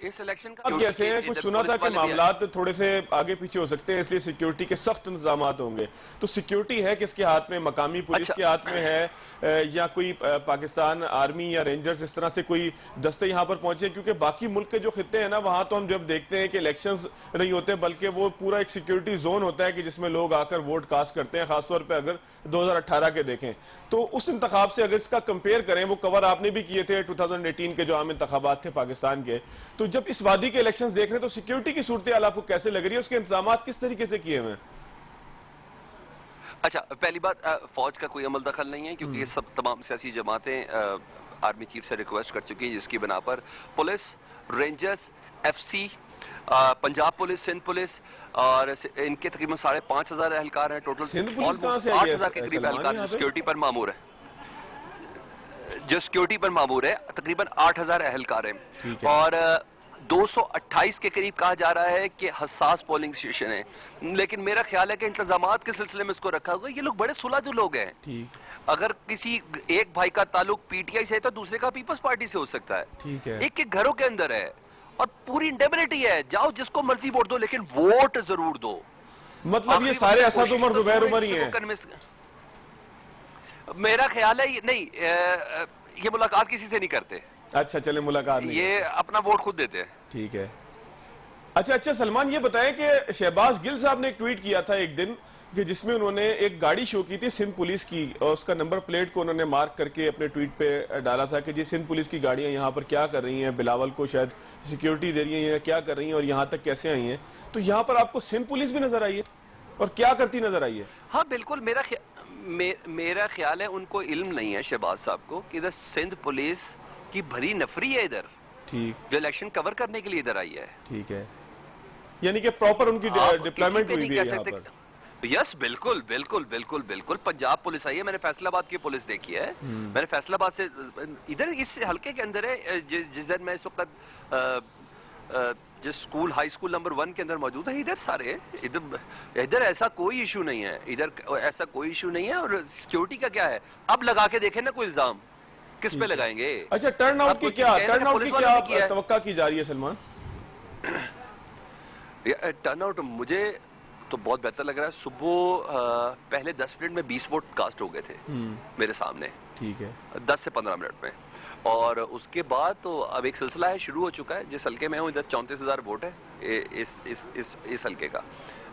اس election کا اب کیسے ہیں؟ کچھ سنا تھا کہ معاملات تھوڑے سے آگے پیچھے ہو سکتے ہیں، اس لیے سیکیورٹی کے سخت انتظامات ہوں گے. تو سیکیورٹی ہے کس کے ہاتھ میں؟ مقامی پولیس کے ہاتھ میں ہے یا کوئی پاکستان آرمی یا رینجرز اس طرح سے کوئی دستے یہاں پر پہنچے؟ کیونکہ باقی ملک کے جو خطے ہیں نا، وہاں تو ہم جب دیکھتے ہیں کہ الیکشنز نہیں ہوتے بلکہ وہ پورا ایک سیکیورٹی زون ہوتا ہے کہ جس میں لوگ آ کر ووٹ کاسٹ کرتے ہیں. خاص طور پہ اگر 2018 کے دیکھیں تو اس انتخاب سے اگر اس کا کمپیئر کریں، وہ کور آپ نے بھی کیے تھے 2018 کے جو عام انتخابات تھے پاکستان کے، تو جب اس وادی کے الیکشنز دیکھ رہے ہیں تو سیکیورٹی کی صورتحال آپ کو کیسے لگ رہی ہے؟ اس کے انتظامات کس طریقے سے کیے ہوئے ہیں؟ اچھا، پہلی بات، فوج کا کوئی عمل دخل نہیں ہے کیونکہ یہ سب تمام سیاسی جماعتیں آرمی چیف سے ریکویسٹ کر چکی ہیں، جس کی بنا پر police, rangers, F C, Punjab police, Sindh police اور ان کے تقریباً 5,500 اہلکار ہیں ٹوٹل. سندھ پولیس کہاں سے آئی ہے 8,000 کے قریب سلمان اہلکار یہاں جو پہ؟ سیکیورٹی پر مامور ہے. جو سیکیورٹی پر مامور ہے تقریباً 8,000 اہلکار ہیں. ٹھیک ہے. اور 228 کے قریب کہا جا رہا ہے کہ حساس پولنگ اسٹیشن ہیں. لیکن میرا خیال ہے کہ انتظامات کے سلسلے میں اس کو رکھا ہوا. یہ لوگ بڑے سلجھو لوگ ہیں. ٹھیک اگر کسی ایک بھائی کا تعلق پی ٹی آئی سے ہے تو دوسرے کا پیپلز پارٹی سے ہو سکتا ہے. ٹھیک ہے. ایک ایک گھروں کے اندر ہے اور پوری انڈیمنیٹی ہے. جاؤ جس کو مرضی ووٹ دو لیکن ووٹ ضرور دو. مطلب یہ سارے اسد عمر زبیر عمر ہی ہیں؟ میرا خیال ہے نہیں، یہ ملاقات کسی سے نہیں کرتے. اچھا چلے ملاقات نہیں. یہ اپنا ووٹ خود دیتے ہیں. ٹھیک ہے. اچھا سلمان یہ بتائیں کہ شہباز گل صاحب نے ایک ٹویٹ کیا تھا ایک دن کہ جس میں انہوں نے ایک گاڑی شو کی تھی سندھ پولیس کی، اور اس کا نمبر پلیٹ کو انہوں نے مارک کر کے اپنے ٹویٹ پہ ڈالا تھا کہ جی سندھ پولیس کی گاڑیاں یہاں پر کیا کر رہی ہیں، بلاول کو شاید سیکیورٹی دے رہی ہیں یا کیا کر رہی ہیں اور یہاں تک کیسے آئی ہیں. تو یہاں پر آپ کو سندھ پولیس بھی نظر آئی ہے اور کیا کرتی نظر آئی ہے؟ ہاں بالکل. میرا خیال ہے ان کو علم نہیں ہے شہباز صاحب کو کہ ادھر سندھ پولیس کی بھری نفری ہے ادھر، ٹھیک جو الیکشن کور کرنے کے لیے ادھر آئی ہے. ٹھیک ہے. یعنی کہ پراپر ان کی ڈپلائمنٹ ہوئی بھی ہے یہاں پر. یس بالکل بالکل بالکل بالکل. پنجاب پولیس آئی ہے. میں نے فیصل آباد کی پولیس دیکھی ہے. میں نے فیصل آباد سے ادھر اس حلقے کے اندر ہے جس دن میں اس وقت جس سکول ہائی سکول نمبر 1 کے اندر موجود ہے، ادھر سارے ادھر ایسا کوئی ایشو نہیں ہے. ادھر ایسا کوئی ایشو نہیں ہے. اور سیکیورٹی کا کیا ہے، اب لگا کے دیکھیں نا کوئی الزام کس پہ لگائیں گے. اچھا ٹرن آؤٹ کی کیا توقع کی جا رہی ہے سلمان؟ ٹرن آؤٹ مجھے تو بہت بہتر لگ رہا ہے. صبح پہلے 10 منٹ میں 20 ووٹ کاسٹ ہو گئے تھے میرے سامنے. ٹھیک ہے. 10 سے 15 منٹ میں. اور اس کے بعد تو اب ایک سلسلہ ہے شروع ہو چکا ہے. جس حلقے میں ہوں ادھر 34,000 ووٹ ہے اس حلقے کا.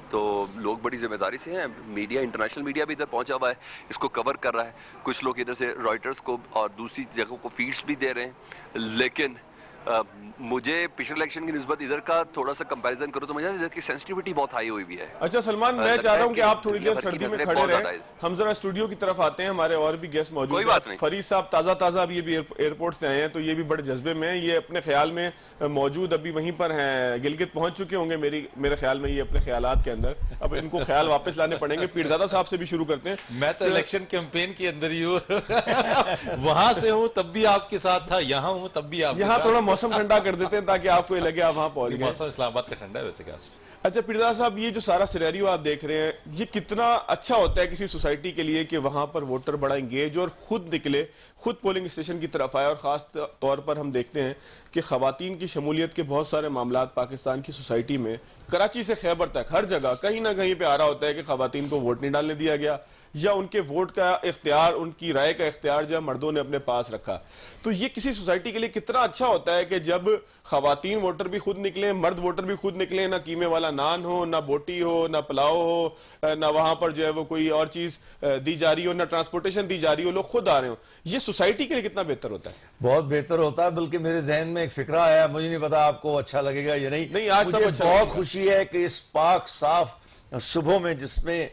تو لوگ بڑی ذمہ داری سے ہیں. میڈیا، انٹرنیشنل میڈیا بھی ادھر پہنچا ہوا ہے، اس کو کور کر رہا ہے. کچھ لوگ ادھر سے رائٹرز کو اور دوسری جگہوں کو فیڈز بھی دے رہے ہیں. لیکن مجھے پچھلے الیکشن کی نسبت ادھر کا تھوڑا سا کمپیریزن کرو تو مجھے ادھر کی سینسٹیوٹی بہت ہائی ہوئی بھی ہے. اچھا سلمان، میں چاہ رہا ہوں کہ آپ تھوڑی دیر سردی میں کھڑے رہیں. ہم ذرا اسٹوڈیو کی طرف آتے ہیں، ہمارے اور بھی گیسٹ موجود ہیں. فرید صاحب تازہ ابھی ایئرپورٹ سے آئے ہیں تو یہ بھی بڑے جذبے میں ہیں. یہ اپنے خیال میں موجود ابھی وہیں پر ہیں، گلگت پہنچ چکے ہوں گے میرے خیال میں، یہ اپنے خیالات کے اندر. اب ان کو خیال واپس لانے پڑیں گے. پیرزادہ صاحب سے بھی شروع کرتے ہیں. میں تو الیکشن کیمپین کے اندر ہی ہوں، وہاں سے ہوں تب بھی آپ کے ساتھ تھا، یہاں ہوں تب بھی آپ. یہاں تھوڑا موسم ٹھنڈا کر دیتے ہیں تاکہ آپ کو یہ لگے آپ وہاں پہنچ گئے. موسم اسلام آباد کا ٹھنڈا ہے ویسے کیا. اچھا پیرزادہ صاحب، یہ جو سارا سینیریو آپ دیکھ رہے ہیں یہ کتنا اچھا ہوتا ہے کسی سوسائٹی کے لیے کہ وہاں پر ووٹر بڑا انگیج اور خود نکلے، خود پولنگ اسٹیشن کی طرف آئے. اور خاص طور پر ہم دیکھتے ہیں کہ خواتین کی شمولیت کے بہت سارے معاملات پاکستان کی سوسائٹی میں، کراچی سے خیبر تک ہر جگہ کہیں نہ کہیں پہ آ رہا ہوتا ہے کہ خواتین کو ووٹ نہیں ڈالنے دیا گیا، یا ان کے ووٹ کا اختیار، ان کی رائے کا اختیار جو مردوں نے اپنے پاس رکھا. تو یہ کسی سوسائٹی کے لیے کتنا اچھا ہوتا ہے کہ جب خواتین ووٹر بھی خود نکلیں، مرد ووٹر بھی خود نکلیں، نہ قیمے والا نان ہو، نہ بوٹی ہو، نہ پلاؤ ہو، نہ وہاں پر جو ہے وہ کوئی اور چیز دی جا رہی ہو، نہ ٹرانسپورٹیشن دی جا رہی ہو، لوگ خود آ رہے ہوں. یہ سوسائٹی کے لیے کتنا بہتر ہوتا ہے؟ بہت بہتر ہوتا ہے. بلکہ میرے ذہن میں ایک فکرہ آیا، مجھے نہیں پتا آپ کو اچھا لگے گا یا نہیں. آج مجھے بہت خوشی ہے کہ اس پاک صاف صبح میں، جس میں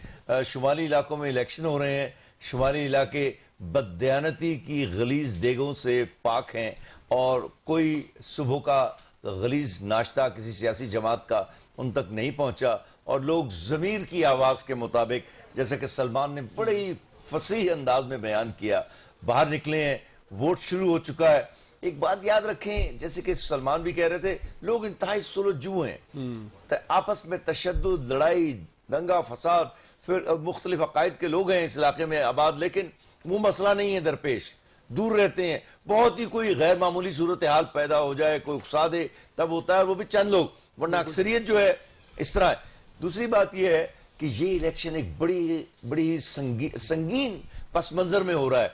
شمالی علاقوں میں الیکشن ہو رہے ہیں، شمالی علاقے بددیانتی کی غلیظ دیگوں سے پاک ہیں اور کوئی صبح کا غلیظ ناشتہ کسی سیاسی جماعت کا ان تک نہیں پہنچا، اور لوگ ضمیر کی آواز کے مطابق، جیسے کہ سلمان نے بڑے ہی فصیح انداز میں بیان کیا، باہر نکلے ہیں. ووٹ شروع ہو چکا ہے. ایک بات یاد رکھیں، جیسے کہ سلمان بھی کہہ رہے تھے، لوگ انتہائی سلجھو ہیں. آپس میں تشدد، لڑائی، دنگا فساد، پھر مختلف عقائد کے لوگ ہیں اس علاقے میں آباد، لیکن وہ مسئلہ نہیں ہے درپیش. دور رہتے ہیں. بہت ہی کوئی غیر معمولی صورتحال پیدا ہو جائے, کوئی اکسا دے, تب ہوتا ہے, اور وہ بھی چند لوگ, ورنہ اکثریت جو ہے اس طرح ہے. دوسری بات یہ ہے کہ یہ الیکشن ایک بڑی سنگین پس منظر میں ہو رہا ہے,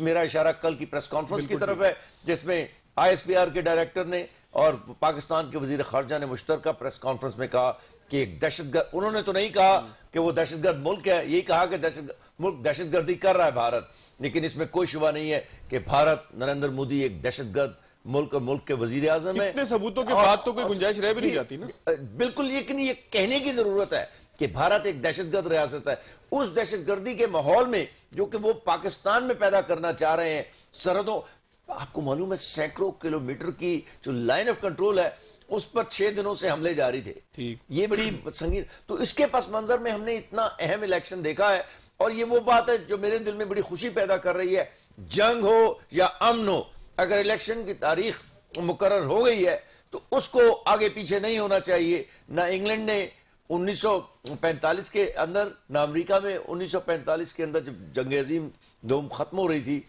میرا اشارہ کل کی پریس کانفرنس کی طرف ہے, جس میں ISPR کے ڈائریکٹر نے اور پاکستان کے وزیر خارجہ نے مشترکہ پریس کانفرنس میں کہا کہ ایک دہشت گرد, انہوں نے تو نہیں کہا کہ وہ دہشت گرد ملک ہے, یہی کہا کہ ملک دہشت گردی کر رہا ہے بھارت, لیکن اس میں کوئی شبہ نہیں ہے کہ بھارت, نریندر مودی ایک دہشت گرد ملک اور ملک کے وزیر اعظم ہے. اتنے ثبوتوں کے بعد تو کوئی گنجائش رہ بھی نہیں جاتی نا. بالکل, لیکن یہ کہنے کی ضرورت ہے کہ بھارت ایک دہشت گرد ریاست ہے. اس دہشت گردی کے ماحول میں جو کہ وہ پاکستان میں پیدا کرنا چاہ رہے ہیں, سرحدوں, آپ کو معلوم ہے سینکڑوں کلومیٹر کی جو لائن آف کنٹرول ہے اس پر 6 دنوں سے حملے جاری تھے. یہ بڑی سنگین, تو اس کے پس منظر میں ہم نے اتنا اہم الیکشن دیکھا ہے, اور یہ وہ بات ہے جو میرے دل میں بڑی خوشی پیدا کر رہی ہے. جنگ ہو یا امن ہو, اگر الیکشن کی تاریخ مقرر ہو گئی ہے تو اس کو آگے پیچھے نہیں ہونا چاہیے. نہ انگلینڈ نے 1945 کے اندر, نہ امریکہ میں 1945 کے اندر جب جنگ عظیم دوم ختم ہو رہی تھی,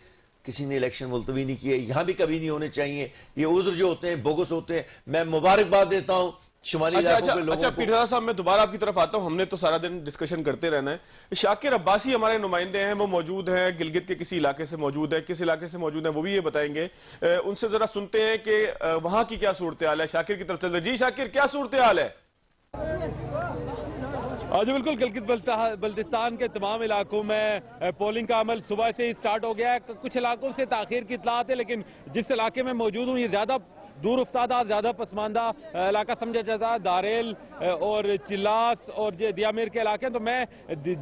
کسی نے الیکشن ملتوی نہیں کیے. یہاں بھی کبھی نہیں ہونے چاہیے. یہ عذر جو ہوتے ہیں بوگس ہوتے ہیں. میں مبارکباد دیتا ہوں شمالی علاقوں کے لوگوں کو. پیٹھا صاحب, میں دوبارہ آپ کی طرف آتا ہوں. ہم نے تو سارا دن ڈسکشن کرتے رہنا ہے. شاکر عباسی ہمارے نمائندے ہیں, وہ موجود ہیں گلگت کے کسی علاقے سے موجود ہے, کس علاقے سے موجود ہیں وہ بھی یہ بتائیں گے. ان سے ذرا سنتے ہیں کہ وہاں کی کیا صورتحال ہے. شاکر کی طرف چلتے. جی شاکر, کیا صورتحال ہے؟ جی بالکل, گلگت بلتستان کے تمام علاقوں میں پولنگ کا عمل صبح سے ہی سٹارٹ ہو گیا ہے. کچھ علاقوں سے تاخیر کی اطلاعات ہے, لیکن جس علاقے میں موجود ہوں یہ زیادہ دور افتادہ, زیادہ پسماندہ علاقہ سمجھا جاتا ہے. داریل اور چلاس اور دیامیر کے علاقے ہیں. تو میں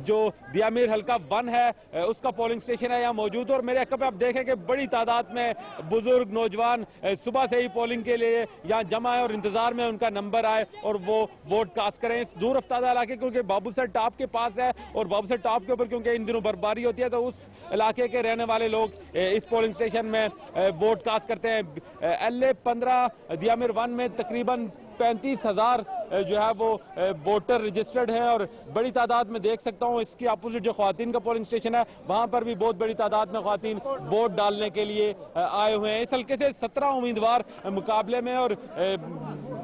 جو دیامیر حلقہ 1 ہے اس کا پولنگ سٹیشن ہے یہاں موجود, اور میرے حق پہ آپ دیکھیں کہ بڑی تعداد میں بزرگ نوجوان صبح سے ہی پولنگ کے لیے یہاں جمع ہے اور انتظار میں ان کا نمبر آئے اور وہ ووٹ کاسٹ کریں. اس دور افتادہ علاقے کیونکہ بابو سر ٹاپ کے پاس ہے, اور بابو سر ٹاپ کے اوپر کیونکہ ان دنوں برفباری ہوتی ہے, تو اس علاقے کے رہنے والے لوگ اس پولنگ سٹیشن میں ووٹ کاسٹ کرتے ہیں. LA-15 دیامیر 1 میں تقریباً 35,000 جو ہے وہ ووٹر رجسٹرڈ ہیں, اور بڑی تعداد میں دیکھ سکتا ہوں اس کی اپوزٹ جو خواتین کا پولنگ سٹیشن ہے وہاں پر بھی بہت بڑی تعداد میں خواتین ووٹ ڈالنے کے لیے آئے ہوئے ہیں. اس حلقے سے 17 امیدوار مقابلے میں, اور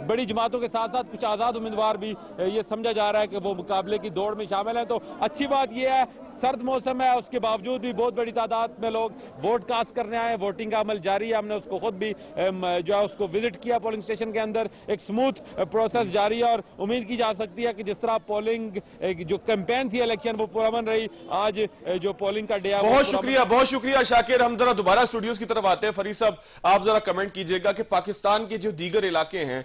بڑی جماعتوں کے ساتھ ساتھ کچھ آزاد امیدوار بھی یہ سمجھا جا رہا ہے کہ وہ مقابلے کی دوڑ میں شامل ہیں. تو اچھی بات یہ ہے, سرد موسم ہے, اس کے باوجود بھی بہت بڑی تعداد میں لوگ ووٹ کاسٹ کرنے آئے. ووٹنگ کا عمل جاری ہے, ہم نے اس کو خود بھی جو ہے اس کو وزٹ کیا پولنگ سٹیشن کے اندر. ایک سموتھ پروسیس جاری ہے, اور امید کی جا سکتی ہے کہ جس طرح پولنگ جو کیمپین تھی الیکشن وہ پرامن رہی, آج جو پولنگ کا ڈے ہے. بہت شکریہ شاکر. ہم ذرا دوبارہ اسٹوڈیوز کی طرف آتے ہیں. فرید صاحب, آپ ذرا کمنٹ کیجئے گا کہ پاکستان کے جو دیگر علاقے ہیں,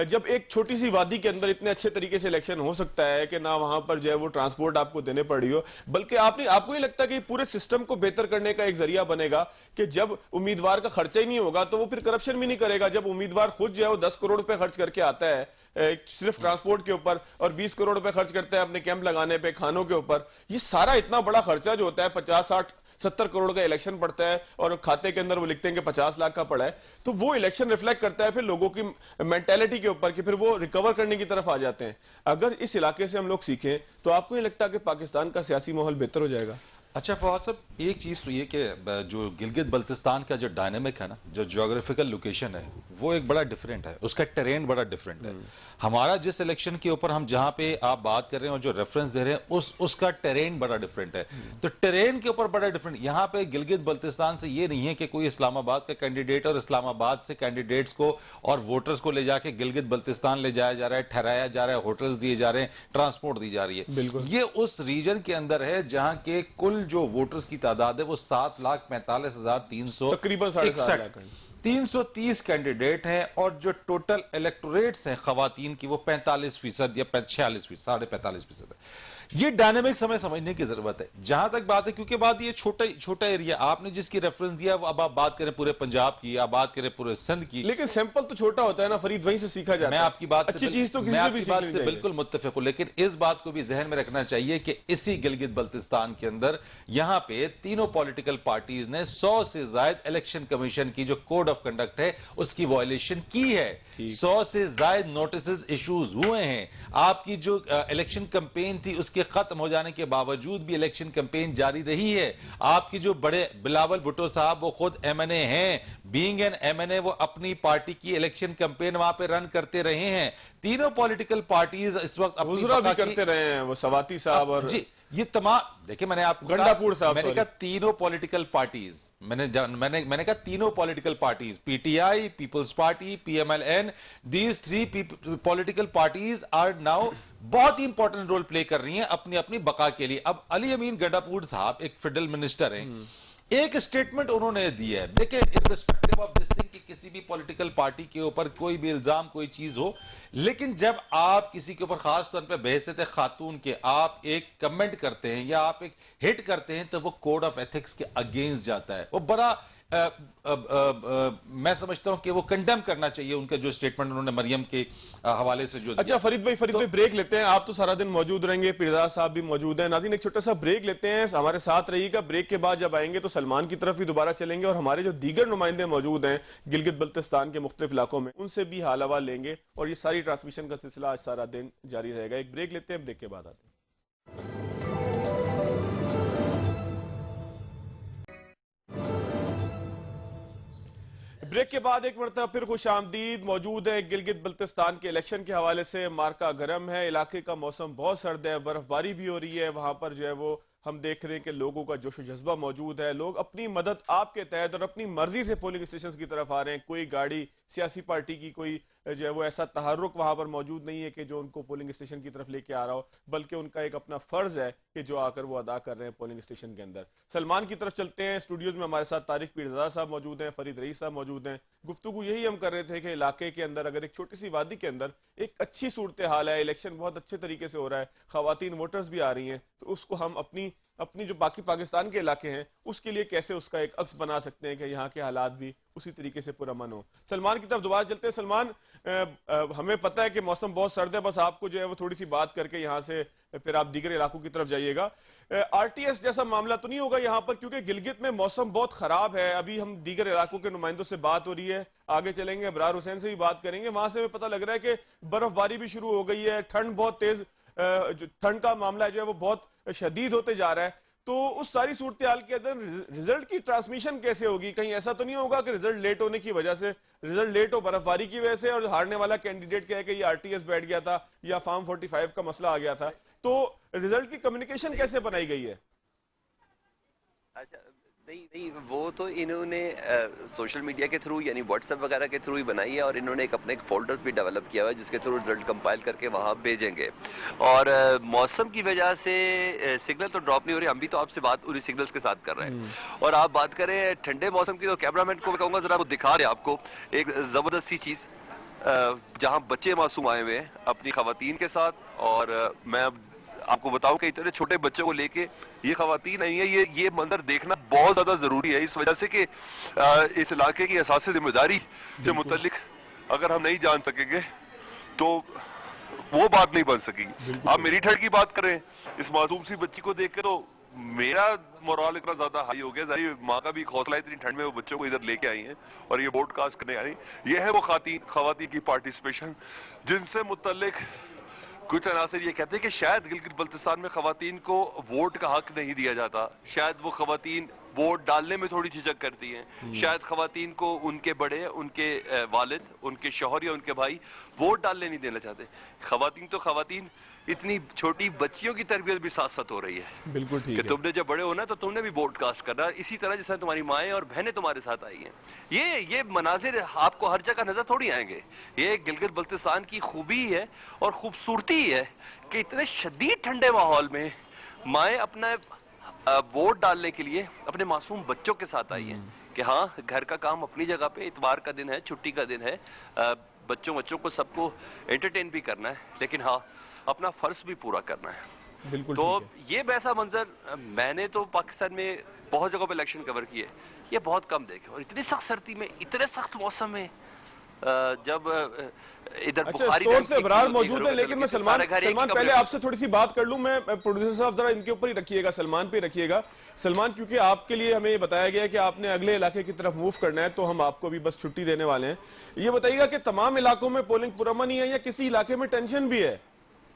جب ایک چھوٹی سی وادی کے اندر اتنے اچھے طریقے سے الیکشن ہو سکتا ہے کہ نہ وہاں پر جو ہے وہ ٹرانسپورٹ آپ کو دینے پڑ رہی ہو, بلکہ آپ کو یہ لگتا ہے کہ پورے سسٹم کو بہتر کرنے کا ایک ذریعہ بنے گا کہ جب امیدوار کا خرچہ ہی نہیں ہوگا تو وہ پھر کرپشن بھی نہیں کرے گا. جب امیدوار خود جو ہے وہ 10 کروڑ روپے خرچ کر کے آتا ہے صرف ٹرانسپورٹ کے اوپر, اور 20 کروڑ روپے خرچ کرتا ہے اپنے کیمپ لگانے پہ, کھانوں کے اوپر, یہ سارا اتنا بڑا خرچہ جو ہوتا ہے 50, 60, 70 کروڑ کا الیکشن پڑتا ہے, اور کھاتے کے اندر وہ لکھتے ہیں کہ 50 لاکھ کا پڑا ہے, تو وہ الیکشن ریفلیکٹ کرتا ہے پھر لوگوں کی مینٹیلٹی کے اوپر کہ پھر وہ ریکور کرنے کی طرف آ جاتے ہیں. اگر اس علاقے سے ہم لوگ سیکھیں تو آپ کو یہ لگتا ہے کہ پاکستان کا سیاسی ماحول بہتر ہو جائے گا؟ اچھا فواد صاحب, ایک چیز تو یہ کہ جو گلگت بلتستان کا جو ڈائنامک ہے نا, جو جیوگرافیکل لوکیشن ہے وہ ایک بڑا ڈیفرنٹ ہے, اس کا ٹیرین بڑا ڈیفرنٹ ہے. ہمارا جس الیکشن کے اوپر ہم جہاں پہ آپ بات کر رہے ہیں اور جو ریفرنس دے رہے ہیں اس کا ٹیرین بڑا ڈیفرنٹ ہے. تو ٹیرین کے اوپر بڑا ڈیفرنٹ, یہاں پہ گلگت بلتستان سے یہ نہیں ہے کہ کوئی اسلام آباد کا کینڈیڈیٹ اور اسلام آباد سے کینڈیڈیٹس کو اور ووٹرز کو لے جا کے گلگت بلتستان لے جایا جا رہا ہے, ٹھہرایا جا رہا ہے, ہوٹلز دیے جا رہے ہیں, ٹرانسپورٹ دی جا رہی ہے. یہ اس ریجن کے اندر ہے جہاں کے کل جو ووٹرز کی تعداد ہے وہ 7,45,300 تقریباً 7.5 330 کینڈیڈیٹ ہیں, اور جو ٹوٹل الیکٹوریٹس ہیں خواتین کی وہ 45% یا 46%, 45.5% ہے. یہ ڈائنامکس ہمیں سمجھنے کی ضرورت ہے. جہاں تک بات ہے, کیونکہ بات یہ چھوٹا ایریا, آپ نے جس کی ریفرنس دیا اب آپ بات کریں پورے پنجاب کی, آپ بات کریں پورے سندھ کی, لیکن سیمپل تو چھوٹا ہوتا ہے نا فرید, وہیں سے سیکھا جاتا ہے. میں آپ کی بات اچھی چیز تو کسی سے بھی سیکھنی چاہیے, بالکل متفق ہوں, لیکن اس بات کو بھی ذہن میں رکھنا چاہیے کہ اسی گلگت بلتستان کے اندر یہاں پہ تینوں پولیٹیکل پارٹیز نے 100 سے زائد الیکشن کمیشن کی جو کوڈ آف کنڈکٹ ہے اس کی وائلیشن کی ہے. 100 سے زائد نوٹسز ایشوز ہوئے ہیں. آپ کی جو الیکشن کمپین تھی اس کے ختم ہو جانے کے باوجود بھی الیکشن کمپین جاری رہی ہے. آپ کی جو بڑے بلاول بھٹو صاحب وہ خود ایم این اے ہیں, بینگ این ایم این اے وہ اپنی پارٹی کی الیکشن کمپین وہاں پہ رن کرتے رہے ہیں. تینوں پولیٹیکل پارٹیز اس وقت اپنی وزراء بھی بقا کی- کرتے رہے ہیں, وہ سواتی صاحب اور جی یہ تمام دیکھیں, میں نے آپ کو گنڈاپور صاحب, میں نے کہا تینوں پولیٹیکل پارٹیز, میں نے کہا تینوں political parties, P T I, Peoples Party, P M L N, these 3 political parties are now بہت ہی امپورٹنٹ رول پلے کر رہی ہیں اپنی اپنی بقا کے لیے. اب علی امین گنڈاپور صاحب ایک فیڈرل منسٹر ہیں, ایک اسٹیٹمنٹ انہوں نے دی ہے. دیکھیں irrespective of this thing کہ کسی بھی پولیٹیکل پارٹی کے اوپر کوئی بھی الزام کوئی چیز ہو, لیکن جب آپ کسی کے اوپر خاص طور پہ بحیثیت خاتون کے آپ ایک کمنٹ کرتے ہیں یا آپ ایک ہٹ کرتے ہیں تو وہ کوڈ آف ایتھکس کے اگینسٹ جاتا ہے. وہ بڑا میں سمجھتا ہوں کہ وہ کنڈیم کرنا چاہیے ان کا جو اسٹیٹمنٹ انہوں نے مریم کے حوالے سے جو دیا. اچھا فرید بھائی بریک لیتے ہیں, آپ تو سارا دن موجود رہیں گے, پیرزاد صاحب بھی موجود ہیں. ناظرین ایک چھوٹا سا بریک لیتے ہیں, ہمارے ساتھ رہیے گا. بریک کے بعد جب آئیں گے تو سلمان کی طرف بھی دوبارہ چلیں گے اور ہمارے جو دیگر نمائندے موجود ہیں گلگت بلتستان کے مختلف علاقوں میں ان سے بھی حال احوال لیں گے, اور یہ ساری ٹرانسمیشن کا سلسلہ آج سارا دن جاری رہے گا. ایک بریک لیتے ہیں, بریک کے بعد آتے ہیں. بریک کے بعد ایک مرتبہ پھر خوش آمدید. موجود ہے گلگت بلتستان کے الیکشن کے حوالے سے. مارکا گرم ہے, علاقے کا موسم بہت سرد ہے, برف باری بھی ہو رہی ہے. وہاں پر جو ہے وہ ہم دیکھ رہے ہیں کہ لوگوں کا جوش و جذبہ موجود ہے. لوگ اپنی مدد آپ کے تحت اور اپنی مرضی سے پولنگ اسٹیشنز کی طرف آ رہے ہیں. کوئی گاڑی سیاسی پارٹی کی کوئی جو ہے وہ ایسا تحرک وہاں پر موجود نہیں ہے کہ جو ان کو پولنگ اسٹیشن کی طرف لے کے آ رہا ہو, بلکہ ان کا ایک اپنا فرض ہے کہ جو آ کر وہ ادا کر رہے ہیں پولنگ اسٹیشن کے اندر. سلمان کی طرف چلتے ہیں. اسٹوڈیوز میں ہمارے ساتھ طارق پیرزادہ صاحب موجود ہیں, فرید رئیس صاحب موجود ہیں. گفتگو یہی ہم کر رہے تھے کہ علاقے کے اندر اگر ایک چھوٹی سی وادی کے اندر ایک اچھی صورتحال ہے, الیکشن بہت اچھے طریقے سے ہو رہا ہے, خواتین ووٹرز بھی آ رہی ہیں, تو اس کو ہم اپنی جو باقی پاکستان کے علاقے ہیں اس کے لیے کیسے اس کا ایک عکس بنا سکتے ہیں کہ یہاں کے حالات بھی اسی طریقے سے پرامن ہو. سلمان کی طرف دوبارہ چلتے ہیں. سلمان, ہمیں پتہ ہے کہ موسم بہت سرد ہے, بس آپ کو جو ہے وہ تھوڑی سی بات کر کے یہاں سے پھر آپ دیگر علاقوں کی طرف جائیے گا. آر ٹی ایس جیسا معاملہ تو نہیں ہوگا یہاں پر, کیونکہ گلگت میں موسم بہت خراب ہے. ابھی ہم دیگر علاقوں کے نمائندوں سے بات ہو رہی ہے, آگے چلیں گے ابرار حسین سے بھی بات کریں گے. وہاں سے ہمیں پتہ لگ رہا ہے کہ برف باری بھی شروع ہو گئی ہے, ٹھنڈ بہت تیز, ٹھنڈ کا معاملہ جو ہے وہ بہت شدید ہوتے جا رہا ہے. تو اس ساری صورتحال کے اندر رزلٹ کی ٹرانسمیشن کیسے ہوگی؟ کہیں ایسا تو نہیں ہوگا کہ رزلٹ لیٹ ہونے کی وجہ سے, رزلٹ لیٹ ہو برف باری کی وجہ سے, اور ہارنے والا کینڈیڈیٹ کہے کہ یہ آر ٹی ایس بیٹھ گیا تھا یا فارم 45 کا مسئلہ آ گیا تھا, تو رزلٹ کی کمیونیکیشن کیسے بنائی گئی ہے؟ اچھا نہیں, وہ تو انہوں نے سوشل میڈیا کے تھرو یعنی واٹس ایپ وغیرہ کے تھرو ہی بنائی ہے, اور انہوں نے اپنے ایک فولڈرز بھی ڈیولپ کیا ہوا ہے جس کے تھرو رزلٹ کمپائل کر کے وہاں بھیجیں گے. اور موسم کی وجہ سے سگنل تو ڈراپ نہیں ہو رہی, ہم بھی تو آپ سے بات انہی سگنلز کے ساتھ کر رہے ہیں. اور آپ بات کریں ٹھنڈے موسم کی, تو کیمرہ مین کو کہوں گا ذرا وہ دکھا رہے آپ کو ایک زبردست سی چیز, جہاں بچے معصوم آئے ہوئے ہیں اپنی خواتین کے ساتھ. اور میں آپ کو بتاؤں کہ اتنے چھوٹے بچوں کو لے کے یہ خواتین آئی ہیں. یہ منظر دیکھنا بہت زیادہ ضروری ہے, اس وجہ سے کہ اس علاقے کی اساسی ذمہ داری سے متعلق اگر ہم نہیں جان سکیں گے تو وہ بات نہیں بن سکے گی. آپ میری ٹھنڈ کی بات کریں, اس معصوم سی بچی کو دیکھ کے تو میرا مورال اتنا زیادہ ہائی ہو گیا. ظاہر ماں کا بھی حوصلہ, اتنی ٹھنڈ میں وہ بچوں کو ادھر لے کے آئی ہیں اور یہ بروڈ کاسٹ کرنے آئی. یہ ہے وہ خواتین کی پارٹیسپیشن جن سے متعلق کچھ عناصر یہ کہتے ہیں کہ شاید گلگت بلتستان میں خواتین کو ووٹ کا حق نہیں دیا جاتا, شاید وہ خواتین ووٹ ڈالنے میں تھوڑی جھجک کرتی ہیں, شاید خواتین کو ان کے بڑے, ان کے والد, ان کے شوہر یا ان کے بھائی ووٹ ڈالنے نہیں دینا چاہتے. خواتین اتنی چھوٹی بچیوں کی تربیت بھی ساتھ ساتھ ہو رہی ہے. بالکل ٹھیک کہ ہے, تم نے جب بڑے ہونا تو تم نے بھی ووٹ کاسٹ کرنا, اسی طرح جس طرح تمہاری مائیں اور بہنیں تمہارے ساتھ آئی ہیں. یہ مناظر آپ کو ہر جگہ نظر تھوڑی آئیں گے. یہ گلگت بلتستان کی خوبی ہے اور خوبصورتی ہے کہ اتنے شدید ٹھنڈے ماحول میں مائیں اپنا ووٹ ڈالنے کے لیے اپنے معصوم بچوں کے ساتھ آئی ہیں. کہ ہاں گھر کا کام اپنی جگہ پہ, اتوار کا دن ہے, چھٹی کا دن ہے, بچوں کو سب کو انٹرٹین بھی کرنا ہے, لیکن ہاں اپنا فرض بھی پورا کرنا ہے. بالکل تو ٹھیک ہے. یہ ویسا منظر میں نے تو پاکستان میں بہت جگہوں پہ الیکشن کور کیے, یہ بہت کم دیکھے. اور اتنی سخت سردی میں, اتنے سخت موسم میں, جب ادھر اچھا بخاری اسٹور سے ابرار موجود ہے, لیکن میں سلمان پہلے آپ سے تھوڑی سی بات کر لوں. میں پروڈیوسر صاحب ذرا ان کے اوپر ہی رکھیے گا, سلمان پہ رکھیے گا. سلمان, کیونکہ آپ کے لیے ہمیں یہ بتایا گیا ہے کہ آپ نے اگلے علاقے کی طرف موو کرنا ہے, تو ہم آپ کو بھی بس چھٹی دینے والے ہیں. یہ بتائیے گا کہ تمام علاقوں میں پولنگ پرامن ہی ہے یا کسی علاقے میں ٹینشن بھی ہے؟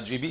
GB,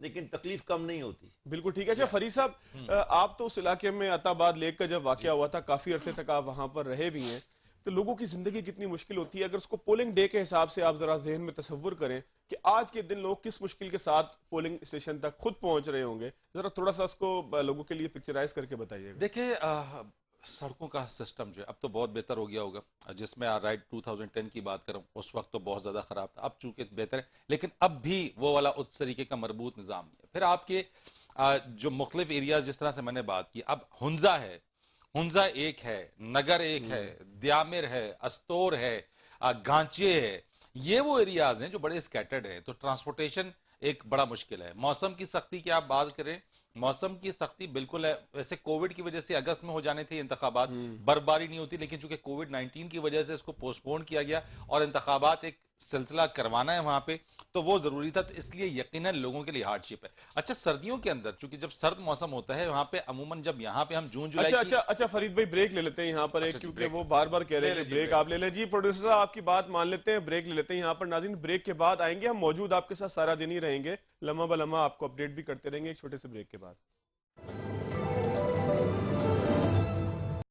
لیکن تکلیف کم نہیں ہوتی. بالکل ٹھیک ہے. اچھا فرید صاحب, آپ تو اس علاقے میں عطا آباد لیک کا جب واقعہ ہوا تھا کافی عرصے تک آپ وہاں پر رہے بھی ہیں, تو لوگوں کی زندگی کتنی مشکل ہوتی ہے, اگر اس کو پولنگ ڈے کے حساب سے آپ ذرا ذہن میں تصور کریں کہ آج کے دن لوگ کس مشکل کے ساتھ پولنگ اسٹیشن تک خود پہنچ رہے ہوں گے, ذرا تھوڑا سا اس کو لوگوں کے لیے پکچرائز کر کے بتائیے گا. دیکھیں سڑکوں کا سسٹم جو ہے اب تو بہت بہتر ہو گیا ہوگا, جس میں رائٹ 2010 کی بات کروں اس وقت تو بہت زیادہ خراب تھا, اب چونکہ بہتر ہے لیکن اب بھی وہ والا اس طریقے کا مربوط نظام نہیں ہے. پھر آپ کے جو مختلف ایریاز جس طرح سے میں نے بات کی, اب ہنزا ہے, ہنزا ایک ہے, نگر ایک ہے, دیامر ہے, استور ہے, گانچے ہے, یہ وہ ایریاز ہیں جو بڑے اسکیٹرڈ ہیں, تو ٹرانسپورٹیشن ایک بڑا مشکل ہے. موسم کی سختی کی آپ بات کریں, موسم کی سختی بالکل ہے, ویسے کووڈ کی وجہ سے اگست میں ہو جانے تھے انتخابات, برفباری نہیں ہوتی, لیکن چونکہ کووڈ 19 کی وجہ سے اس کو پوسٹ پون کیا گیا اور انتخابات ایک سلسلہ کروانا ہے وہاں پہ, تو وہ ضروری تھا, تو اس لیے یقیناً لوگوں کے لیے ہارڈ شپ ہے. اچھا سردیوں کے اندر چونکہ جب سرد موسم ہوتا ہے وہاں پہ عموماً جب یہاں پہ ہم جون جولائی اچھا فرید بھائی بریک لے لیتے ہیں یہاں پر ایک, کیونکہ وہ بار بار کہہ رہے ہیں بریک آپ لے لیں. جی پروڈیوسر صاحب آپ کی بات مان لیتے ہیں, بریک لے لیتے ہیں یہاں پر. ناظرین بریک کے بعد آئیں گے, ہم موجود آپ کے ساتھ سارا دن ہی رہیں گے, لمحہ بہ لمحہ آپ کو اپڈیٹ بھی کرتے رہیں گے ایک چھوٹے سے بریک کے بعد.